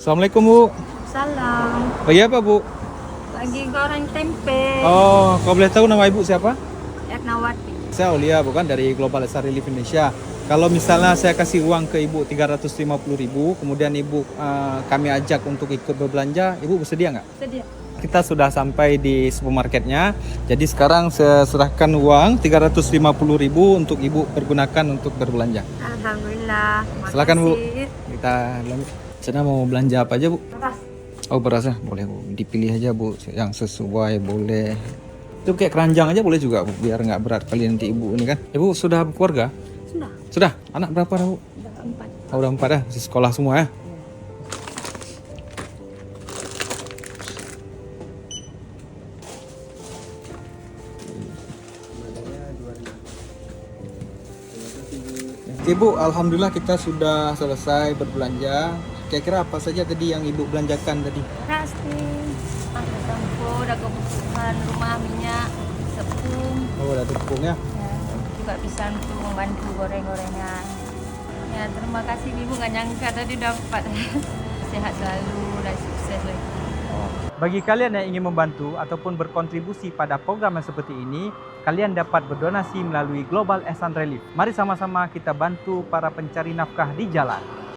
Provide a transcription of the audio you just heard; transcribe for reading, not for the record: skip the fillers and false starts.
Assalamualaikum Bu. Salam. Bagi apa Bu? Lagi goreng tempe. Oh, kalau boleh tahu nama Ibu siapa? Ernawati. Saya Aulia, bukan dari Global SR Relief Indonesia. Kalau misalnya saya kasih uang ke Ibu 350.000, kemudian Ibu kami ajak untuk ikut berbelanja, Ibu bersedia nggak? Sedia. Kita sudah sampai di supermarketnya. Jadi sekarang saya serahkan uang 350.000 untuk Ibu pergunakan untuk berbelanja. Alhamdulillah. Silakan Bu. Makasih. Kita saya mau belanja apa aja Bu? Beras. Oh beras ya, boleh Bu. Dipilih aja Bu, yang sesuai boleh. Itu kayak keranjang aja boleh juga Bu, biar nggak berat kali nanti Ibu ini kan. Ibu sudah berkeluarga? Sudah. Sudah? Anak berapa dah Bu? Sudah 4. Oh, udah 4 ya, masih sekolah semua ya? Ibu, alhamdulillah kita sudah selesai berbelanja. Kira-kira apa saja tadi yang Ibu belanjakan tadi? Beras nih. Sampo, ada kebutuhan rumah, minyak, tepung. Oh, ada tepung ya. Ya, juga bisa untuk membantu goreng-gorengan. Ya, terima kasih Ibu, nggak nyangka tadi dapat. Sehat selalu dan sukses lagi. Bagi kalian yang ingin membantu ataupun berkontribusi pada program yang seperti ini, kalian dapat berdonasi melalui Global SR Relief. Mari sama-sama kita bantu para pencari nafkah di jalan.